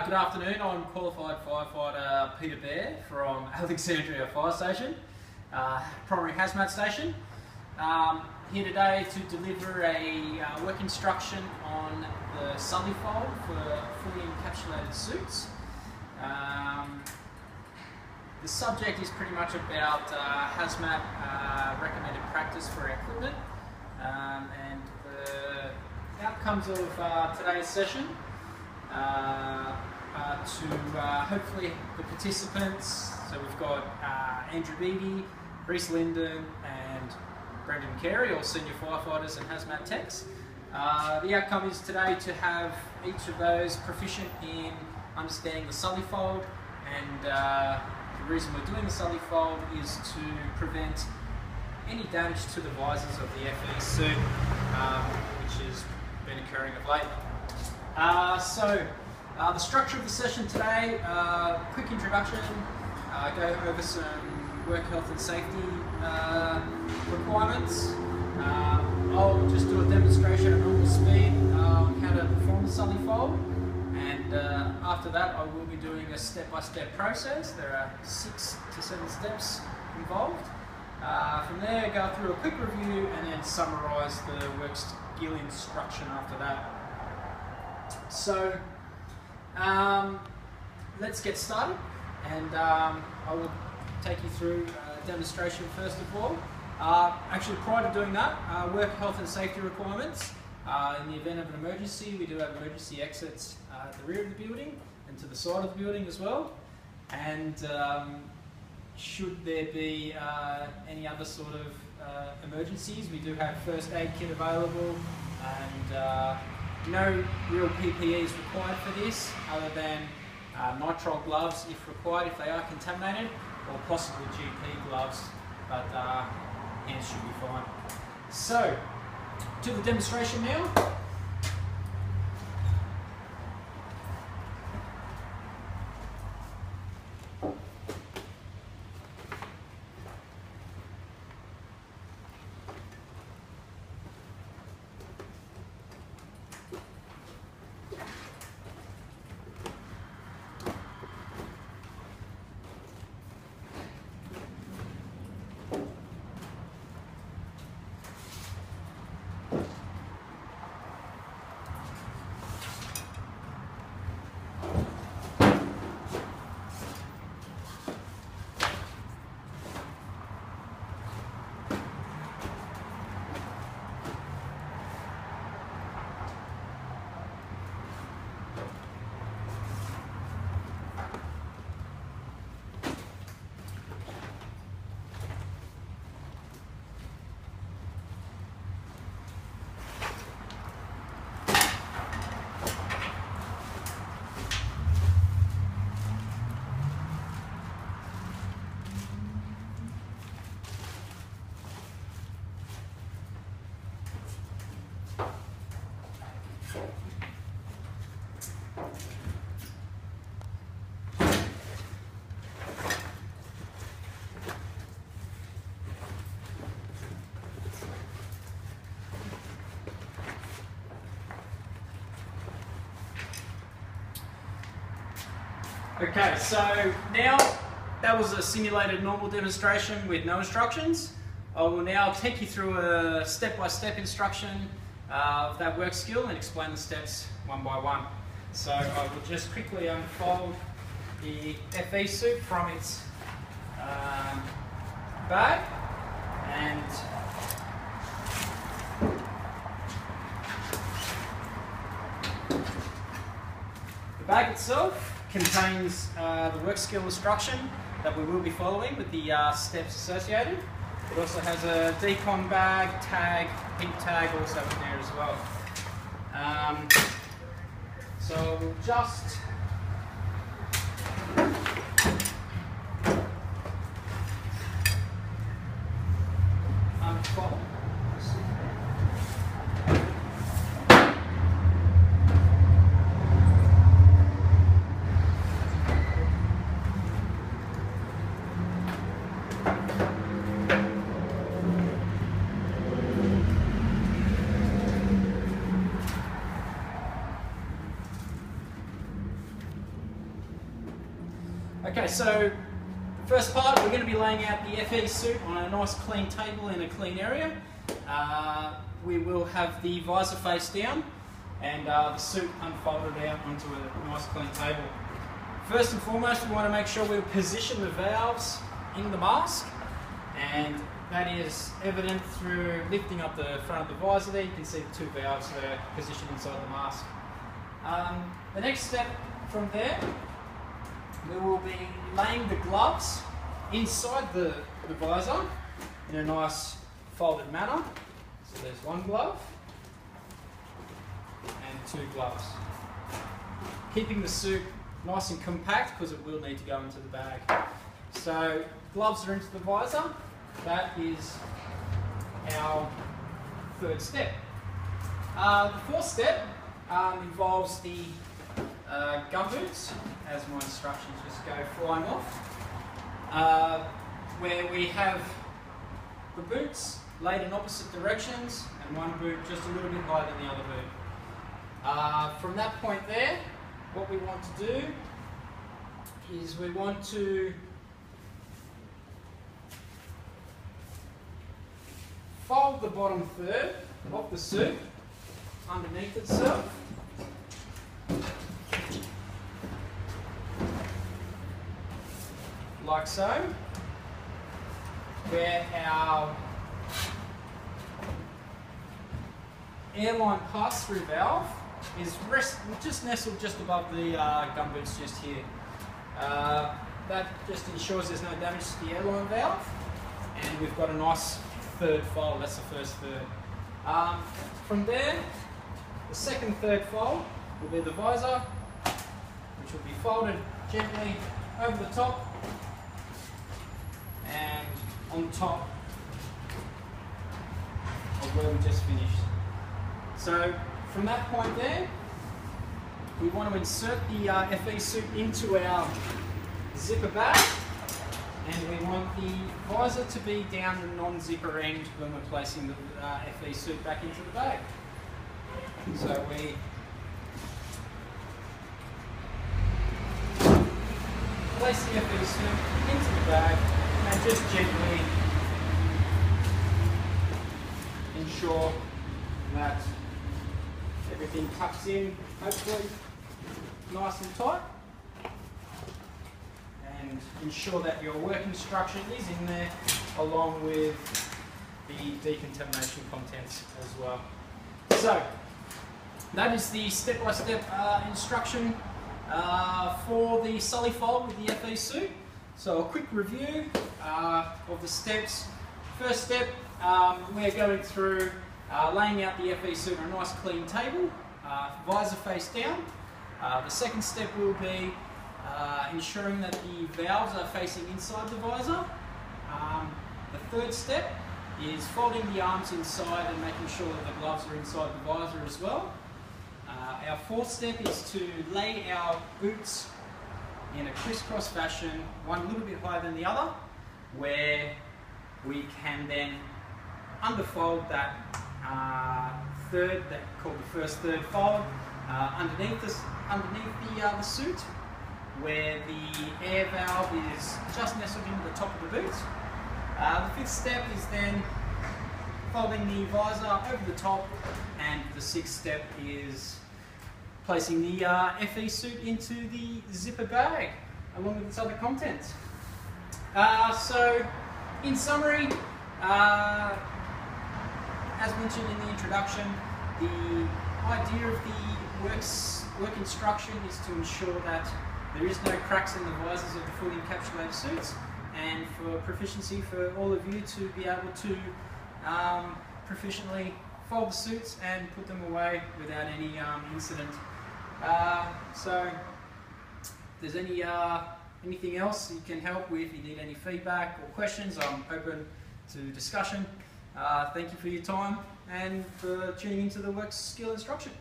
Good afternoon. I'm qualified firefighter Peter Beare from Alexandria Fire Station, primary hazmat station. Here today to deliver a work instruction on the Sully Fold for fully encapsulated suits. The subject is pretty much about hazmat recommended practice for our equipment, and the outcomes of today's session to hopefully the participants. So we've got Andrew Beattie, Reese Linden and Brendan Carey, all senior firefighters and hazmat techs. The outcome is today to have each of those proficient in understanding the Sully Fold, and the reason we're doing the Sully Fold is to prevent any damage to the visors of the FE suit, which has been occurring of late. The structure of the session today, quick introduction, go over some work health and safety requirements. I'll just do a demonstration at normal speed on how to perform the Sully Fold, and after that I will be doing a step-by-step process. There are 6 to 7 steps involved. From there, go through a quick review and then summarise the work skill instruction after that. So let's get started, and I will take you through a demonstration first of all. Actually, prior to doing that, work health and safety requirements. In the event of an emergency, we do have emergency exits at the rear of the building and to the side of the building as well. And should there be any other sort of emergencies, we do have first aid kit available, and no real PPE is required for this, other than nitrile gloves if required, if they are contaminated, or possibly GP gloves, but hands should be fine. So, to the demonstration now. Okay, so now that was a simulated normal demonstration with no instructions. I will now take you through a step-by-step instruction of that work skill and explain the steps one by one. So I will just quickly unfold the FE suit from its bag, and the bag itself contains the work skill instruction that we will be following with the steps associated. It also has a decon bag, tag, heat tag also in there as well. So we'll just unfold. Okay, so the first part, we're going to be laying out the FE suit on a nice clean table in a clean area. We will have the visor face down and the suit unfolded out onto a nice clean table. First and foremost, we want to make sure we position the valves in the mask, and that is evident through lifting up the front of the visor there. You can see the two valves that are positioned inside the mask. The next step from there, we will be laying the gloves inside the visor in a nice folded manner. So there's one glove and two gloves. Keeping the suit nice and compact because it will need to go into the bag. So gloves are into the visor. That is our third step. The fourth step involves the gumboots, as my instructions just go flying off, where we have the boots laid in opposite directions and one boot just a little bit higher than the other boot. From that point there, what we want to do is we want to fold the bottom third of the suit underneath itself. Like so, where our airline pass-through valve is just nestled just above the gumboots just here. That just ensures there's no damage to the airline valve, and we've got a nice third fold. That's the first third. From there, the second third fold will be the visor, which will be folded gently over the top and on top of where we just finished. So from that point there, we want to insert the FE suit into our zipper bag, and we want the visor to be down the non-zipper end when we're placing the FE suit back into the bag. So we place the FE suit into the bag and just gently ensure that everything tucks in, hopefully nice and tight, and ensure that your work instruction is in there along with the decontamination contents as well. So that is the step-by-step instruction for the Sully Fold with the FE suit. So a quick review of the steps. First step, we're going through laying out the FE suit on a nice clean table, visor face down. The second step will be ensuring that the valves are facing inside the visor. The third step is folding the arms inside and making sure that the gloves are inside the visor as well. Our fourth step is to lay our boots in a crisscross fashion, one a little bit higher than the other, where we can then underfold that third, that called the first third fold, underneath the suit, where the air valve is just nestled into the top of the boot. The fifth step is then folding the visor over the top, and the sixth step is placing the FE suit into the zipper bag along with its other contents. So in summary, as mentioned in the introduction, the idea of the work instruction is to ensure that there is no cracks in the visors of the fully encapsulated suits, and for proficiency for all of you to be able to proficiently fold the suits and put them away without any incident. So if there's anything else you can help with, if you need any feedback or questions, I'm open to discussion. Thank you for your time and for tuning into the work skill instruction.